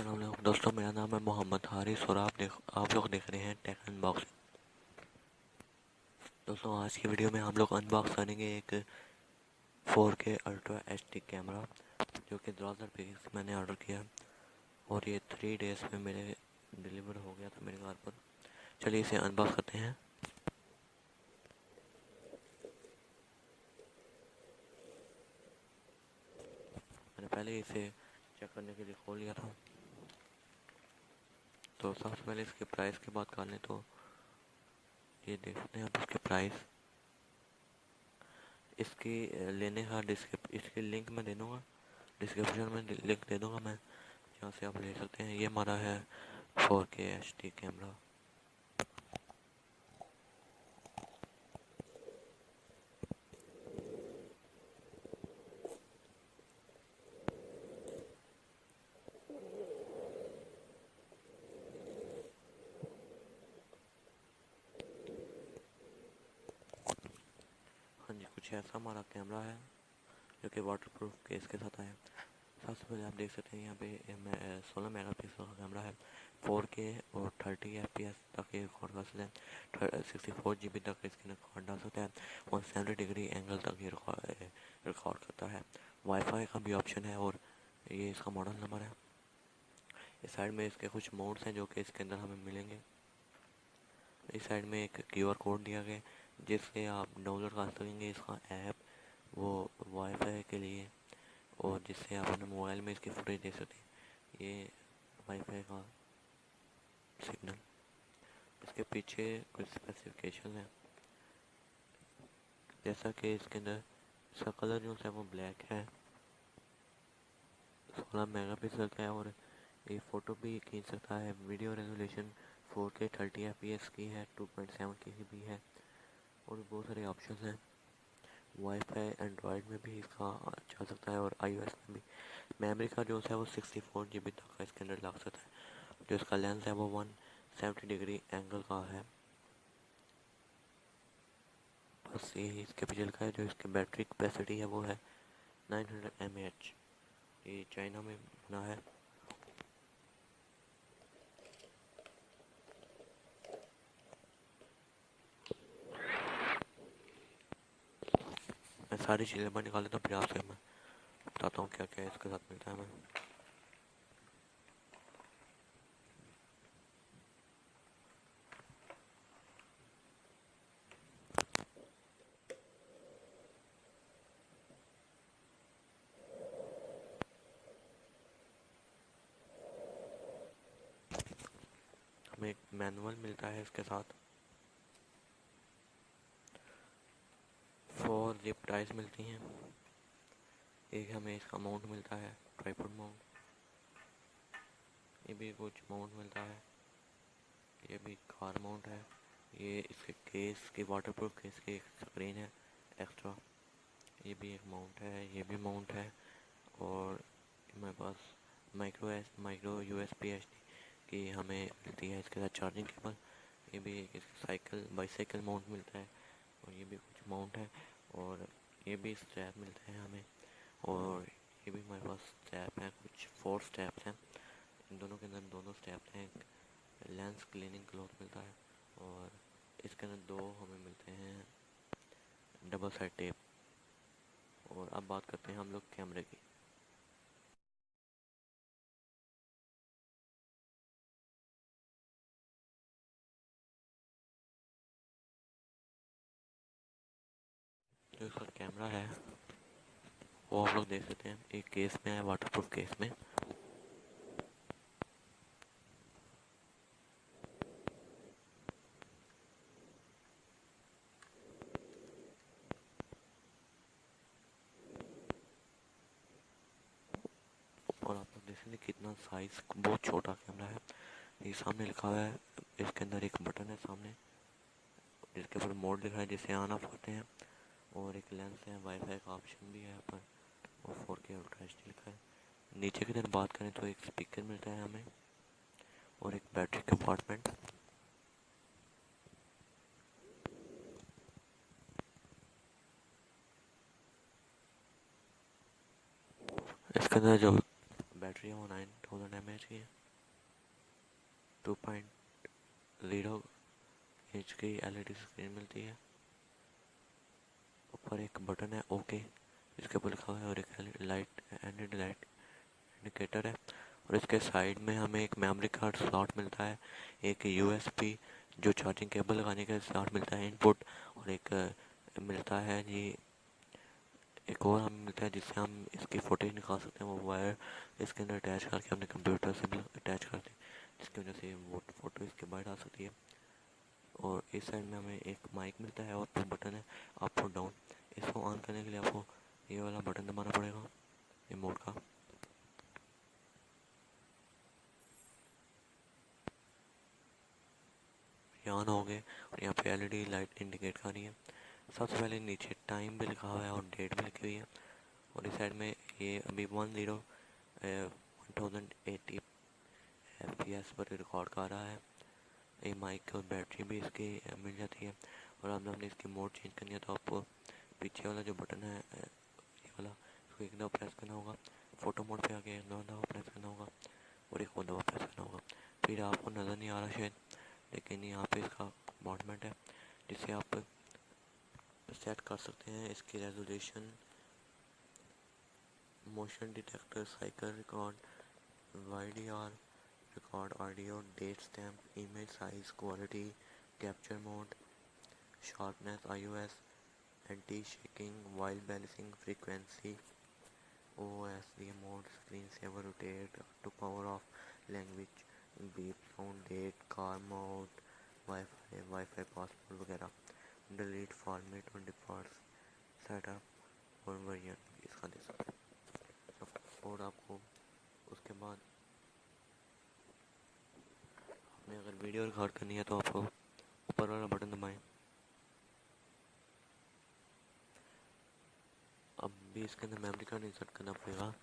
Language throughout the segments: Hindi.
अस्सलाम वालेकुम दोस्तों, मेरा नाम है मोहम्मद हारिस और आप लोग देख रहे हैं टेक अनबॉक्सिंग। दोस्तों, आज की वीडियो में हम लोग अनबॉक्स करेंगे एक 4K अल्ट्रा एचडी कैमरा जो कि 2023 से मैंने ऑर्डर किया और ये 3 डेज़ में मेरे डिलीवर हो गया था मेरे घर पर। चलिए इसे अनबॉक्स करते हैं। मैंने पहले इसे चेक करने के लिए खोल लिया था। तो सबसे पहले इसके प्राइस की बात कर लें तो ये देख सकते हैं आप इसके प्राइस। इसकी लेने का इसकी लिंक मैं दे दूँगा, डिस्क्रिप्शन में लिंक दे दूँगा मैं, जहाँ से आप ले सकते हैं। ये हमारा है 4K एचडी कैमरा। हाँ जी, कुछ ऐसा हमारा कैमरा है जो कि वाटरप्रूफ केस के साथ आया। सबसे पहले आप देख सकते हैं यहाँ पे 16 मेगापिक्सल का कैमरा है। 4K और 30 FPS तक ये रिकॉर्ड कर सकते हैं। 64 GB तक इसके रिकॉर्ड डाल सकते हैं। 170 डिग्री एंगल तक ये रिकॉर्ड करता है। वाईफाई का भी ऑप्शन है और ये इसका मॉडल नंबर है। इस साइड में इसके कुछ मोड्स हैं जो कि इसके अंदर हमें मिलेंगे। इस साइड में एक QR कोड दिया गया जिससे आप डाउनलोड कर सकेंगे इसका ऐप, वो वाईफाई के लिए, और जिससे आप अपने मोबाइल में इसकी फुटेज देख सकते हैं। ये वाईफाई का सिग्नल। इसके पीछे कुछ स्पेसिफिकेशन है, जैसा कि इसके अंदर इसका कलर जो है वो ब्लैक है, 16 मेगापिक्सल का है और ये फ़ोटो भी खींच सकता है। वीडियो रेजोल्यूशन 4K 30 FPS की है, 2.7 की भी है और बहुत सारे ऑप्शन हैं। वाईफाई एंड्रॉयड में भी इसका चल सकता है और iOS में भी। मेमोरी का जो है वो 64 GB तक का इसके अंदर लग सकता है। जो इसका लेंस है वो 170 डिग्री एंगल का है। बस यही इसके पीछे लिखा है। जो इसकी बैटरी कैपेसिटी है वो है 900 mAh। ये चाइना में बना है। मैं सारी चीज़ें बाहर निकाल लेता हूँ, फिर आपसे मैं बताता हूँ क्या क्या इसके साथ मिलता है हमें। हमें एक मैनुअल मिलता है इसके साथ। 4 जिप टाइज मिलती हैं। एक हमें इसका माउंट मिलता है, ट्राइपॉड माउंट। ये भी कुछ माउंट मिलता है। ये भी कार माउंट है। ये इसके केस की वाटरप्रूफ केस की एक स्क्रीन है एक्स्ट्रा। ये भी एक माउंट है, ये भी माउंट है। और मेरे पास माइक्रो USB HD की हमें मिलती है इसके साथ चार्जिंग केबल। ये भी एक बाईसाइकिल माउंट मिलता है और ये भी कुछ माउंट है। और ये भी स्ट्रैप मिलते हैं हमें। और ये भी हमारे पास स्ट्रैप है, कुछ 4 स्ट्रैप्स हैं। इन दोनों के अंदर दोनों स्ट्रैप्स हैं। लेंस क्लीनिंग क्लॉथ मिलता है और इसके अंदर 2 हमें मिलते हैं डबल साइड टेप। और अब बात करते हैं हम लोग कैमरे की। जो इसका कैमरा है वो आप लोग देख सकते हैं, एक केस में है, वाटरप्रूफ केस में। और आप लोग देख सकते हैं कितना साइज, बहुत छोटा कैमरा है। ये सामने लिखा हुआ है, इसके अंदर एक बटन है सामने जिसके ऊपर मोड लिखा है जिससे ऑन ऑफ होते हैं। और एक लेंस है, वाईफाई का ऑप्शन भी है यहाँ पर और 4K अल्ट्रा एचडी लिखा है। नीचे की तरफ बात करें तो एक स्पीकर मिलता है हमें और एक बैटरी कंपार्टमेंट। इसके अंदर जो बैटरी है वो 9000 mAh की है। 2.0 इंच की LED स्क्रीन मिलती है। ऊपर एक बटन है ओके जिसके ऊपर लिखा हुआ है, और एक लाइट इंडिकेटर है। और इसके साइड में हमें एक मेमोरी कार्ड स्लॉट मिलता है, एक USB जो चार्जिंग केबल लगाने का स्लॉट मिलता है इनपुट, और एक मिलता है जी, एक और हमें मिलता है जिससे हम इसकी फुटेज निकाल सकते हैं। वो वायर इसके अंदर अटैच करके अपने कंप्यूटर से भी अटैच करते हैं, जिसकी वजह से वो फ़ोटो इसके बाहर आ सकती है। और इस साइड में हमें एक माइक मिलता है और 2 बटन है अप और डाउन। इसको ऑन करने के लिए आपको ये वाला बटन दबाना पड़ेगा रिमोट का। ये ऑन हो गए और यहाँ पे LED लाइट इंडिकेट कर रही है। सबसे पहले नीचे टाइम भी लिखा हुआ है और डेट भी लिखी हुई है। और इस साइड में ये अभी 1080 FPS पर रिकॉर्ड कर रहा है। ये माइक और बैटरी भी इसकी मिल जाती है। और हमने इसकी मोड चेंज करनी है तो आपको पीछे वाला जो बटन है ये वाला, इसको एक दफ़ा प्रेस करना होगा। फ़ोटो मोड पे आके एक दफ़ा प्रेस करना होगा और एक और दफ़ा प्रेस करना होगा। फिर आपको नज़र नहीं आ रहा शायद, लेकिन यहाँ पे इसका कंपार्टमेंट है जिसे आप सेट कर सकते हैं। इसकी resolution, motion detector, cycle record, YDR record, audio, date stamp, image size, quality, capture mode, sharpness, iOS, anti shaking, white balancing, frequency, OSD mode, screen saver, rotate to power off, language, beep sound, date, car mode, wifi password वगैरह, डिलीट फॉर्मेट और डिफॉल्ट सेटअप और वर्जन इसका दे सकते हैं। और आपको उसके बाद आपने अगर वीडियो रिकॉर्ड करनी है तो आपको ऊपर वाला बटन दबाएं। अब भी इसके अंदर मेमोरी कार्ड इंसर्ट करना पड़ेगा।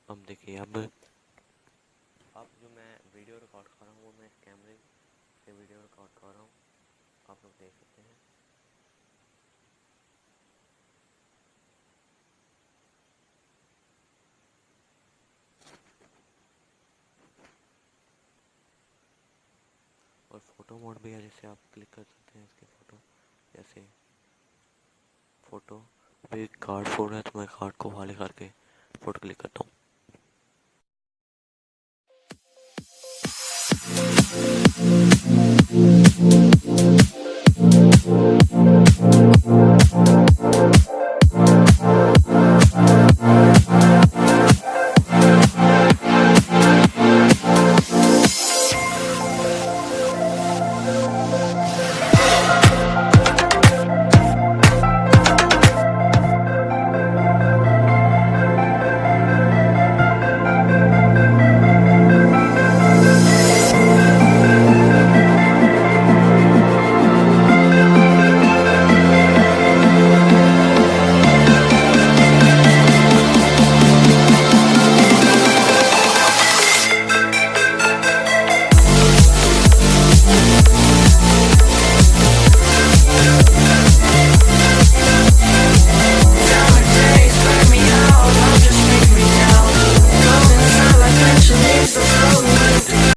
अब देखिए, अब जो मैं वीडियो रिकॉर्ड कर रहा हूँ वो मैं इस कैमरे से वीडियो रिकॉर्ड कर रहा हूँ, आप लोग देख सकते हैं। और फ़ोटो मोड भी है, जैसे आप क्लिक कर सकते हैं इसकी फ़ोटो, जैसे फ़ोटो अभी कार्ड फोड़ है तो मैं कार्ड को हाले करके फ़ोटो क्लिक करता हूँ।